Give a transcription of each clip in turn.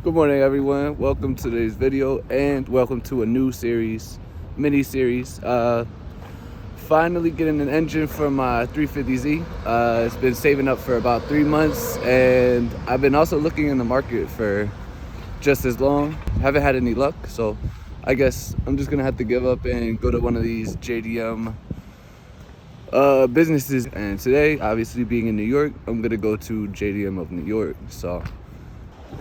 Good morning, everyone. Welcome to today's video and welcome to a new mini-series. Finally getting an engine for my 350Z. It's been saving up for about 3 months, and I've been also looking in the market for just as long. Haven't had any luck, so I guess I'm just gonna have to give up and go to one of these JDM businesses. And today, obviously being in New York, I'm gonna go to JDM of New York. So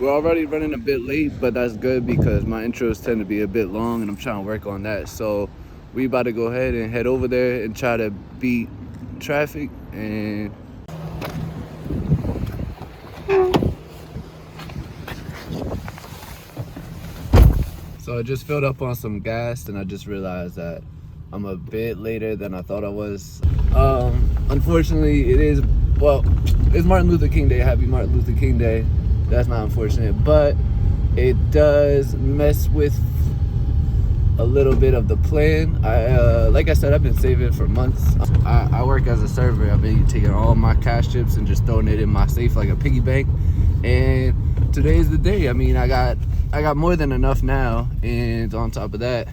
we're already running a bit late, but that's good because my intros tend to be a bit long and I'm trying to work on that. So we about to go ahead and head over there and try to beat traffic. And so I just filled up on some gas and I just realized that I'm a bit later than I thought I was. Unfortunately, it's Martin Luther King Day. Happy Martin Luther King Day. That's not unfortunate, but it does mess with a little bit of the plan. Like I said, I've been saving for months. I work as a server. I've been taking all my cash chips and just throwing it in my safe like a piggy bank. And today's the day. I mean, I got more than enough now. And on top of that,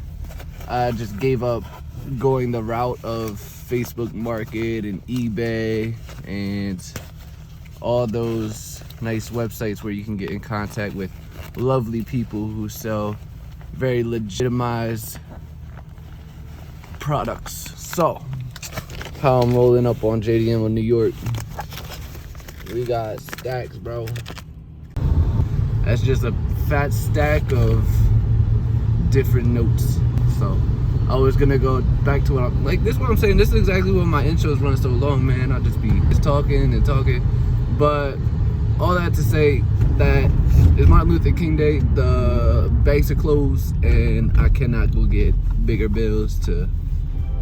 I just gave up going the route of Facebook Market and eBay and all those nice websites where you can get in contact with lovely people who sell very legitimized products. So how I'm rolling up on JDM of New York, we got stacks, bro. That's just a fat stack of different notes. So I was gonna go back to what I'm like. This is what I'm saying. This is exactly what my intros run so long, man. I'll just be just talking and talking. But all that to say that it's Martin Luther King Day. The banks are closed, and I cannot go get bigger bills to,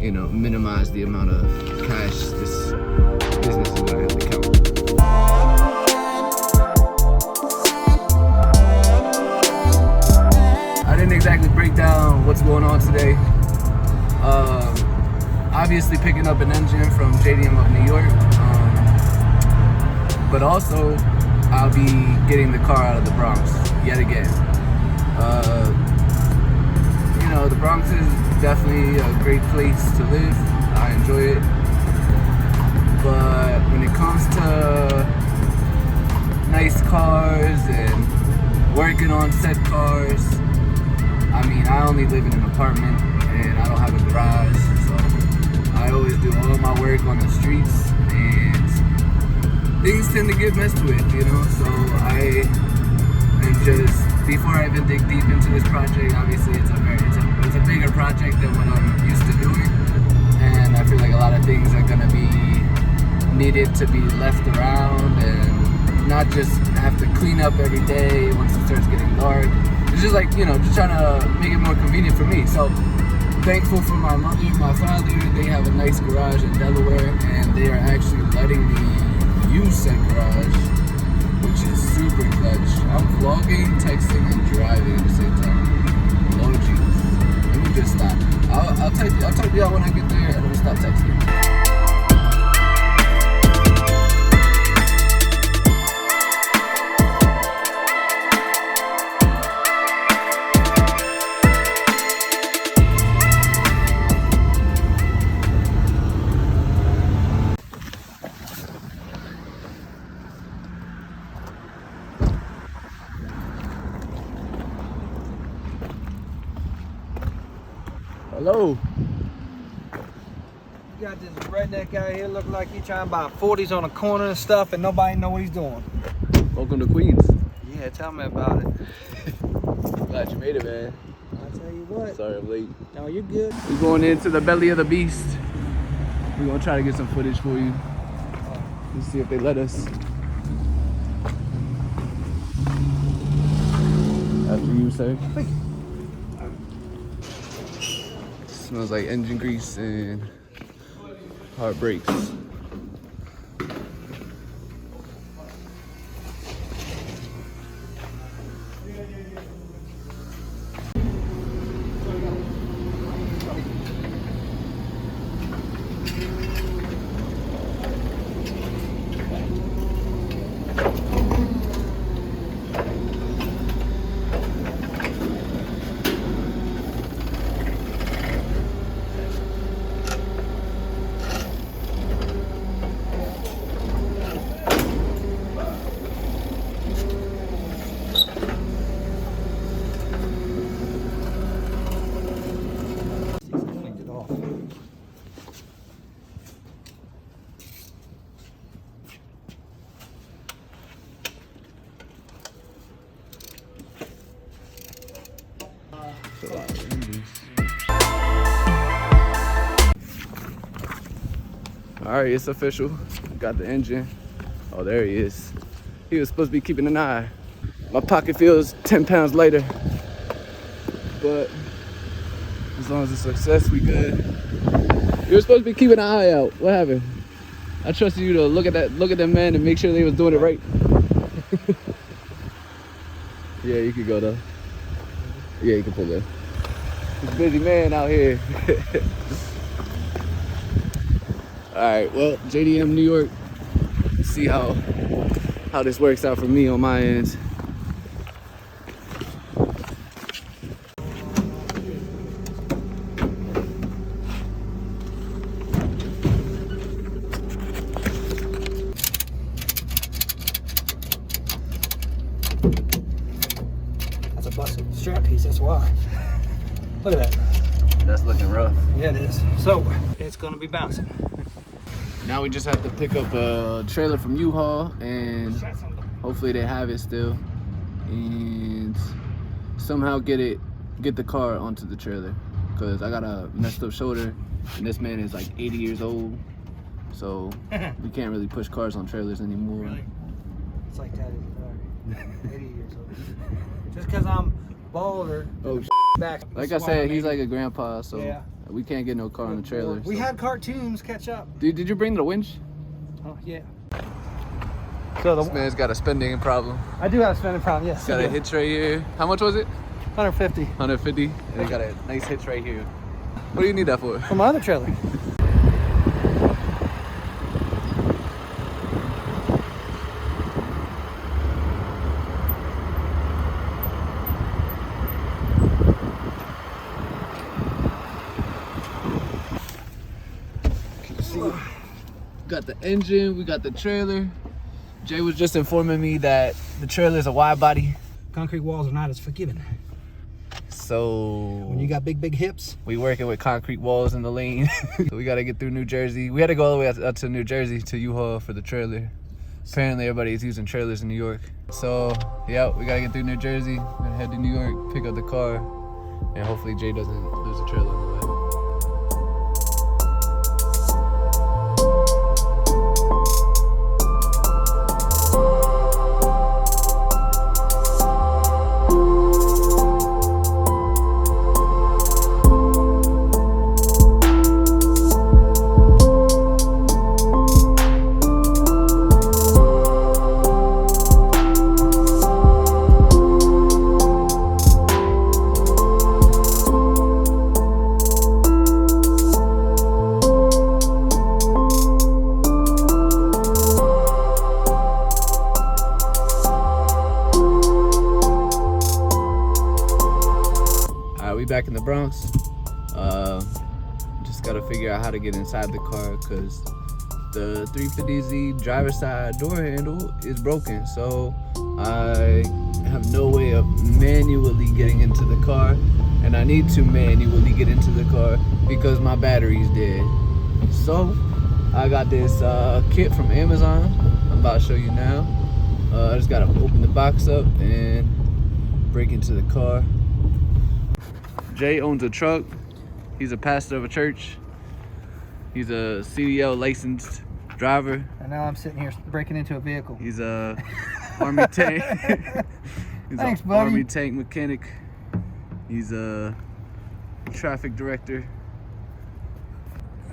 minimize the amount of cash this business is gonna have to count. I didn't exactly break down what's going on today. Obviously picking up an engine from JDM of New York. But also, I'll be getting the car out of the Bronx yet again. The Bronx is definitely a great place to live. I enjoy it. But when it comes to nice cars and working on set cars, I mean, I only live in an apartment and I don't have a garage, so I always do all my work on the streets, and things tend to get messed with, so I am just, before I even dig deep into this project, obviously it's a bigger project than what I'm used to doing, and I feel like a lot of things are gonna be needed to be left around and not just have to clean up every day once it starts getting dark. It's just like, just trying to make it more convenient for me. So thankful for my mother and my father. They have a nice garage in Delaware, and they are actually letting me use said garage, which is super clutch. I'm vlogging, texting, and driving at the same time. Lord Jesus. Let me just stop. I'll type you out when I get there, and I'm gonna stop texting. Hello. You got this redneck out here looking like he trying to buy 40s on the corner and stuff, and nobody know what he's doing. Welcome to Queens. Yeah, tell me about it. Glad you made it, man. I'll tell you what. Sorry I'm late. No, you're good. We're going into the belly of the beast. We're gonna try to get some footage for you. Let's see if they let us. After you, sir. Thank you. Smells like engine grease and hard brakes. That's a lot of engines. All right, it's official. Got the engine. Oh, there he is. He was supposed to be keeping an eye. My pocket feels 10 pounds lighter, but as long as it's a success, we good. You were supposed to be keeping an eye out. What happened? I trusted you to look at that man and make sure they was doing it right. Yeah, you could go though. Yeah, you can pull in. He's a busy man out here. All right, well, JDM New York. See how this works out for me on my end. That's a busted strap piece, that's why. Look at that. That's looking rough. Yeah, it is. So, it's gonna be bouncing. Now we just have to pick up a trailer from U-Haul, and hopefully they have it still, and somehow get the car onto the trailer, because I got a messed up shoulder and this man is like 80 years old, so we can't really push cars on trailers anymore. Really? It's like that. 80 years old. Just because I'm balder. Oh, back. like I said, he's like a grandpa, so yeah. We can't get no car on the trailer. We had cartoons catch up. Dude, did you bring the winch? Oh, yeah. So This man's got a spending problem. I do have a spending problem, yes. Got a hitch right here. How much was it? 150. 150. And they got a nice hitch right here. What do you need that for? For my other trailer. Got the engine, we got the trailer. Jay was just informing me that the trailer is a wide body. Concrete walls are not as forgiving. So when you got big hips, we working with concrete walls in the lane. So we gotta get through New Jersey. We had to go all the way out to New Jersey to U-Haul for the trailer. Apparently everybody's using trailers in New York. So yeah, we gotta get through New Jersey. We're gonna head to New York, pick up the car, and hopefully Jay doesn't lose the trailer on the way. Back in the Bronx. Just gotta figure out how to get inside the car because the 350Z driver's side door handle is broken, so I have no way of manually getting into the car, and I need to manually get into the car because my battery's dead. So I got this kit from Amazon. I'm about to show you now. I just gotta open the box up and break into the car. Jay owns a truck. He's a pastor of a church. He's a CDL licensed driver. And now I'm sitting here breaking into a vehicle. He's a army tank. He's Thanks, an buddy. army tank mechanic. He's a traffic director.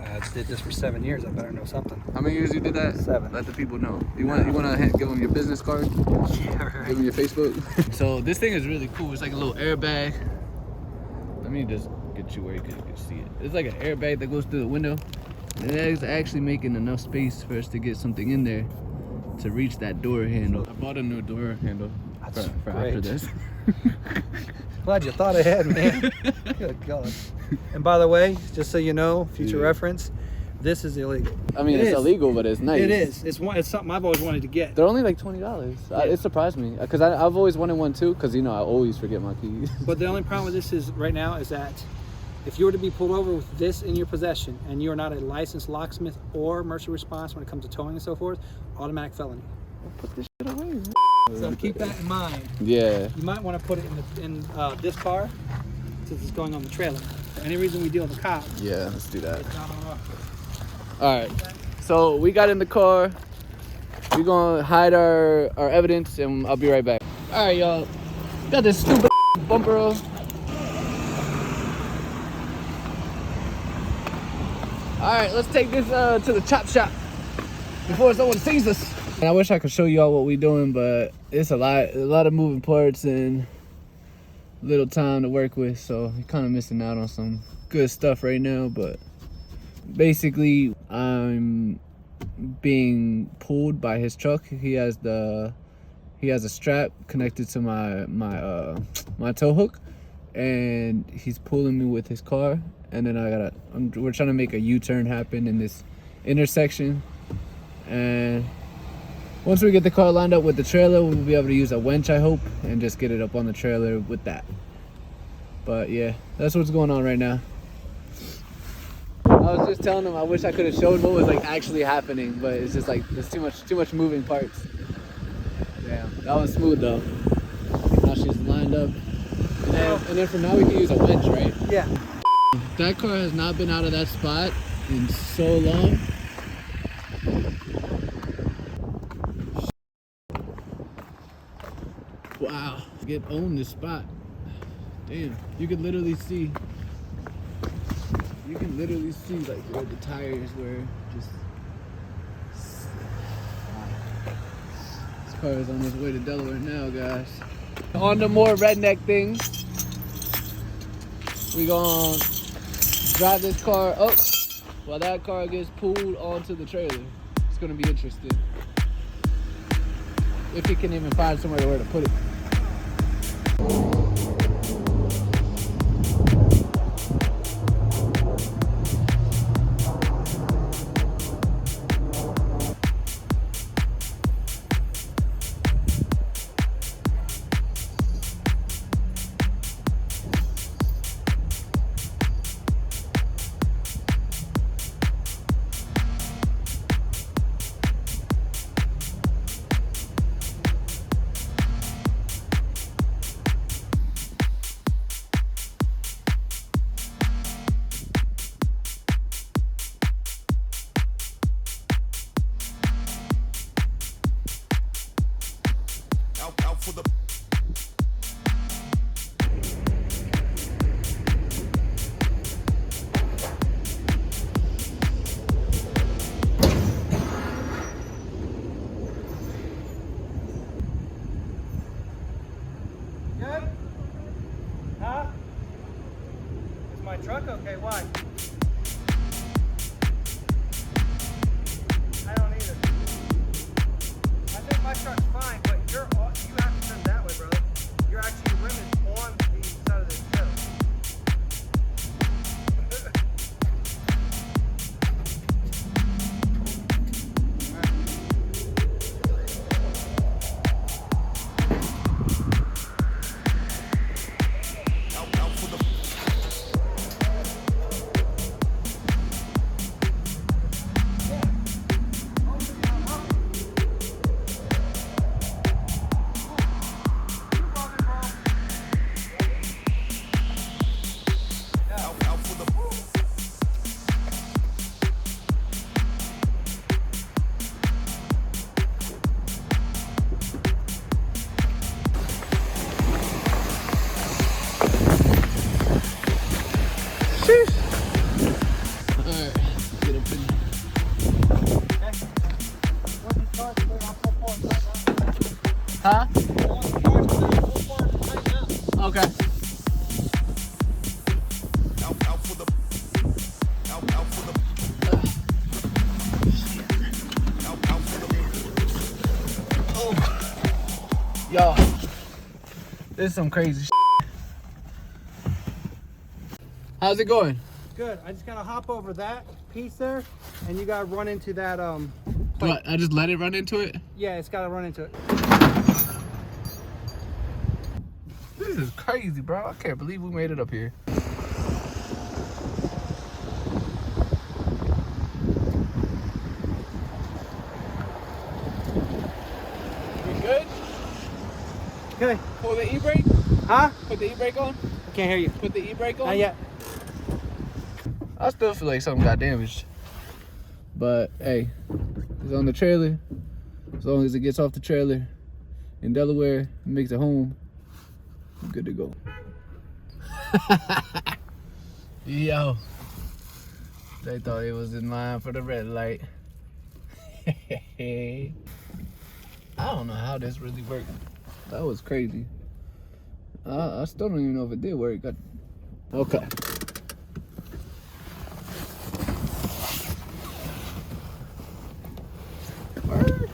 I did this for 7 years. I better know something. How many years you did that? 7. Let the people know. You want to give them your business card? Yeah, right. Give them your Facebook. So this thing is really cool. It's like a little airbag. Let me just get you where you can see it. It's like an airbag that goes through the window. And it's actually making enough space for us to get something in there to reach that door handle. I bought a new door handle for after this. Glad you thought ahead, man. Good God. And by the way, just so you know, future reference, this is illegal. I mean, it's illegal, but it's nice. It is. It's something I've always wanted to get. They're only like $20. Yeah. It surprised me because I've always wanted one too. Because I always forget my keys. But the only problem with this is right now is that if you were to be pulled over with this in your possession and you are not a licensed locksmith or emergency response when it comes to towing and so forth, automatic felony. I'll put this shit away. Man. So keep that in mind. Yeah. You might want to put it in this car since it's going on the trailer. For any reason we deal with a cop, Yeah, let's do that. it's not on us. All right. So we got in the car. We're gonna hide our evidence, and I'll be right back. All right, y'all. Got this stupid bumper. All right, let's take this to the chop shop before someone sees us. I wish I could show y'all what we're doing, but it's a lot of moving parts and little time to work with, so you're kind of missing out on some good stuff right now. But basically, I'm being pulled by his truck. He has a strap connected to my tow hook, and he's pulling me with his car. And then we're trying to make a U-turn happen in this intersection, and once we get the car lined up with the trailer, we'll be able to use a winch, I hope, and just get it up on the trailer with that. But yeah, that's what's going on right now. I was just telling him I wish I could have showed what was like actually happening, but it's just like there's too much moving parts. Damn, that was smooth though. Now she's lined up, and then from now we can use a winch, right? Yeah. That car has not been out of that spot in so long. Wow, get on this spot. Damn, you can literally see. Like where the tires were. Just. This car is on its way to Delaware now, guys. On to more redneck things. We gonna drive this car up while that car gets pulled onto the trailer. It's gonna be interesting. If he can even find somewhere where to put it. Good? Huh? Is my truck okay? Why? I don't either. I think my truck's fine, but you have to turn that way, brother. You're actually rimming on the side of the trailer. Huh? Okay. Yo, this is some crazy shit. How's it going? Good. I just gotta hop over that piece there, and you gotta run into that What? I just let it run into it? Yeah, it's gotta run into it. This is crazy, bro. I can't believe we made it up here. We good? Okay. Pull the e-brake? Huh? Put the e-brake on? can't hear you. Put the e-brake on? Not yet. I still feel like something got damaged. But hey, it's on the trailer. As long as it gets off the trailer in Delaware, makes it home, I'm good to go. Yo, they thought it was in line for the red light. I don't know how this really worked. That was crazy. I still don't even know if it did work. Okay. Word.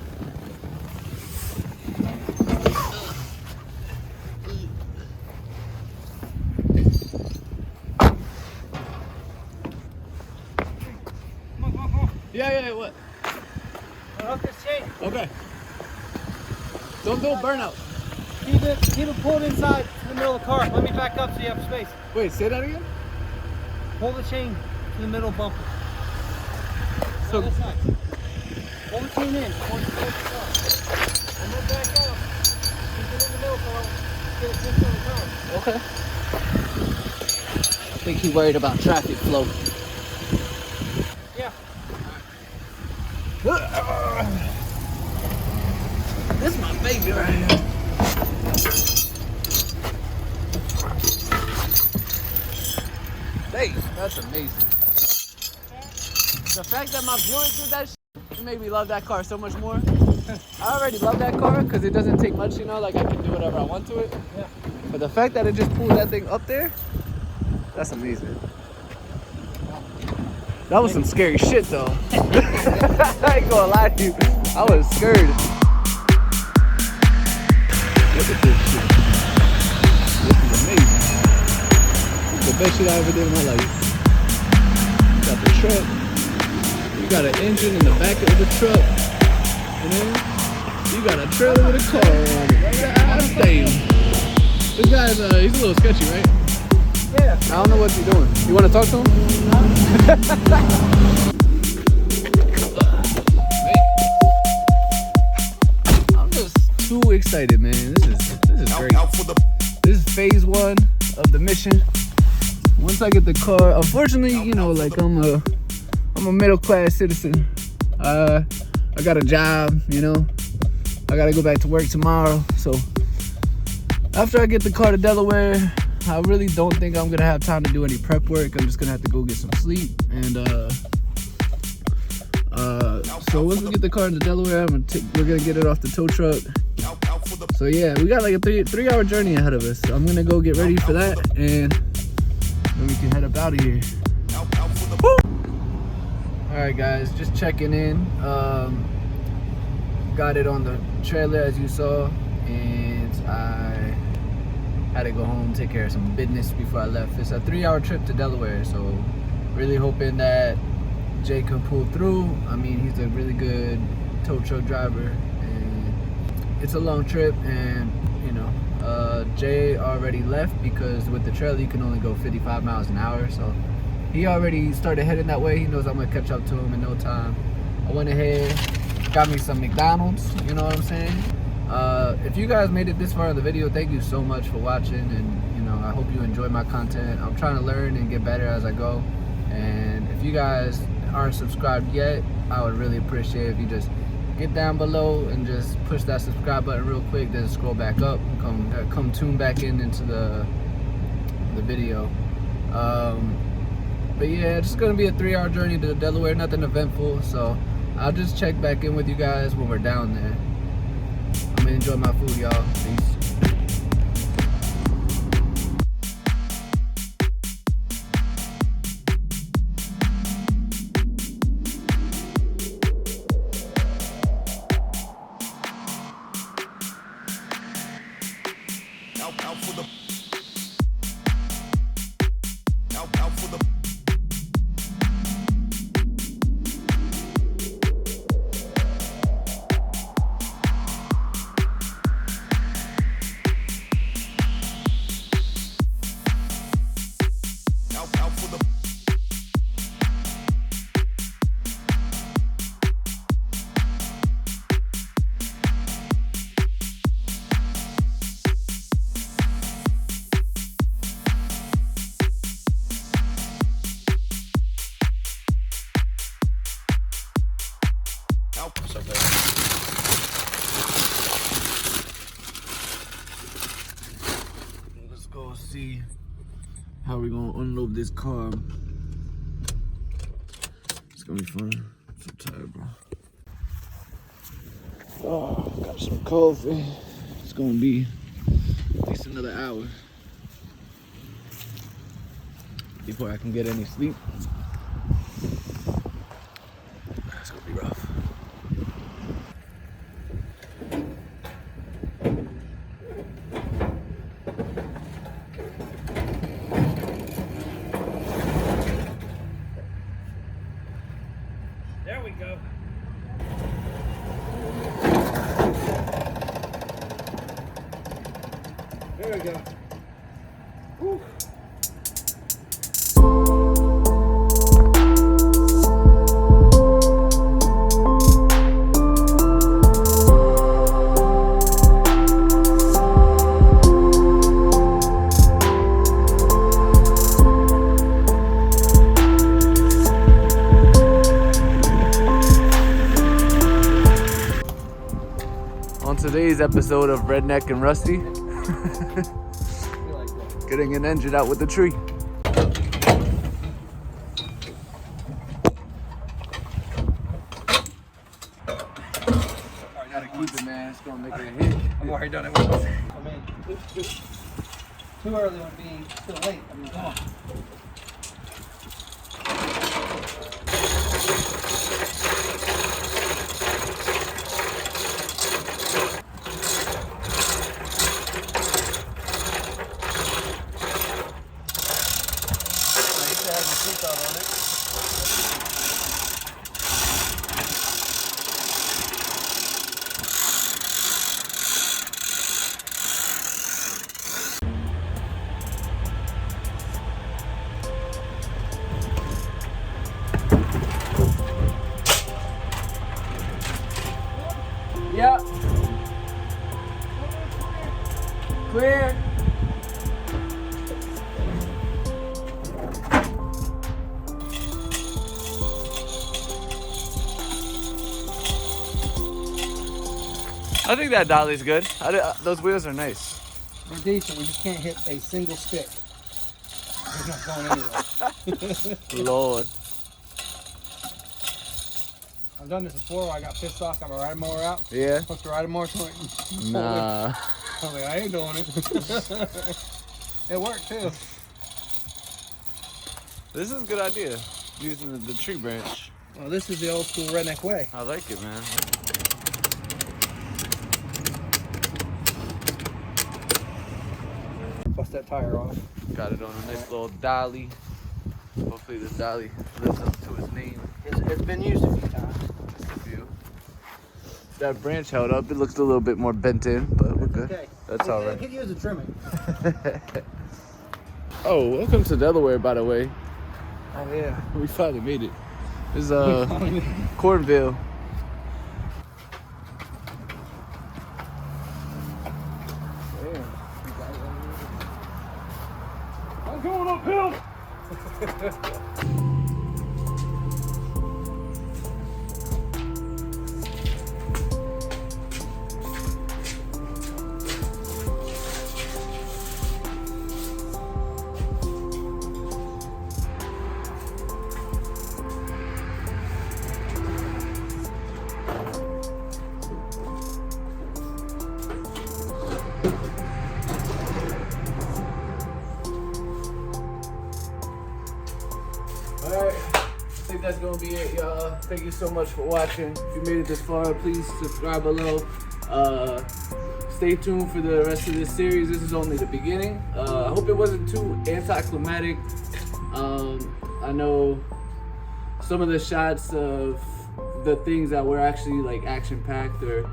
Yeah, what? Hook this chain. Okay. Don't do a burnout. Keep it pulled inside to the middle of the car. Let me back up so you have space. Wait, say that again? Pull the chain to the middle bumper. So This side. Pull the chain in. Pull the car. And then back up. Keep it in the middle car. Get it fixed on the car. okay. I think he worried about traffic flow. Yeah. This is my baby right here. Hey, that's amazing. The fact that my Buick did that shit, it made me love that car so much more. I already love that car because it doesn't take much, you know, like I can do whatever I want to it. Yeah. But the fact that it just pulled that thing up there, that's amazing. That was some scary shit though. I ain't gonna lie to you. I was scared. Look at this shit. This is amazing. This is the best shit I ever did in my life. You got the truck. You got an engine in the back of the truck. And then you got a trailer with a car on it. God damn. This guy's he's a little sketchy, right? Yeah. I don't know what he's doing. You want to talk to him? I'm just too excited, man. This is great. This is phase 1 of the mission. Once I get the car, unfortunately, you know, like I'm a middle class citizen. I got a job, you know. I gotta go back to work tomorrow. So after I get the car to Delaware, I really don't think I'm gonna have time to do any prep work. I'm just gonna have to go get some sleep. And so once we get the car into Delaware, we're gonna get it off the tow truck. So yeah, we got like a three-hour journey ahead of us. So I'm gonna go get ready for that, and then we can head up out of here. All right, guys, just checking in. Got it on the trailer as you saw, and I had to go home, take care of some business before I left. It's a 3-hour trip to Delaware, so really hoping that Jay can pull through. I mean, he's a really good tow truck driver, and it's a long trip. And you know, Jay already left because with the trailer you can only go 55 miles an hour, so he already started heading that way. He knows I'm gonna catch up to him in no time. I went ahead, got me some McDonald's, you know what I'm saying? If you guys made it this far in the video, thank you so much for watching, and you know, I hope you enjoy my content. I'm trying to learn and get better as I go, and if you guys aren't subscribed yet, I would really appreciate if you just get down below and just push that subscribe button real quick, then scroll back up and come tune back into the video. But yeah, it's just gonna be a 3-hour journey to Delaware, nothing eventful, so I'll just check back in with you guys when we're down there. I'm gonna enjoy my food, y'all. Peace. see how we're gonna unload this car. It's gonna be fun. I'm so tired, bro. Oh, got some coffee. It's gonna be at least another hour before I can get any sleep. It's gonna be rough. There we go. There we go. Whew. On today's episode of Redneck and Rusty, getting an engine out with the tree. I gotta keep it, man. It's gonna make it a hit. I've already done it once. I mean, too early would be too late. I mean, come on. Yeah. Clear. I think that dolly's good. Those wheels are nice. They're decent. We just can't hit a single stick. It's not going anywhere. Lord. I've done this before where I got pissed off, got my ride mower out. Yeah. Supposed to ride a mower to it. Nah. I'm like, I ain't doing it. It worked too. This is a good idea. Using the tree branch. Well, this is the old school redneck way. I like it, man. Bust that tire off. Got it on a nice little dolly. Hopefully this dolly lives up to its name. It's been used a few times. Just a few. That branch held up. It looks a little bit more bent in, but we're good. Okay. That's all right. Could use a trimming. Oh, welcome to Delaware, by the way. Oh yeah. We finally made it. This is Cornville. I'm going uphill. Alright, I think that's gonna be it, y'all. Thank you so much for watching. If you made it this far, please subscribe below. Stay tuned for the rest of this series. This is only the beginning. I hope it wasn't too anticlimactic. I know some of the shots of the things that were actually like action-packed or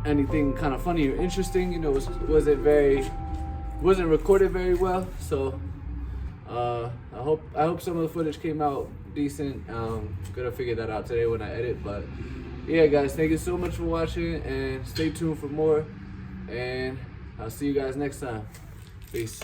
anything kind of funny or interesting, you know, wasn't recorded very well. So I hope some of the footage came out decent. Gonna figure that out today when I edit. But yeah, guys, thank you so much for watching, and stay tuned for more. And I'll see you guys next time. Peace.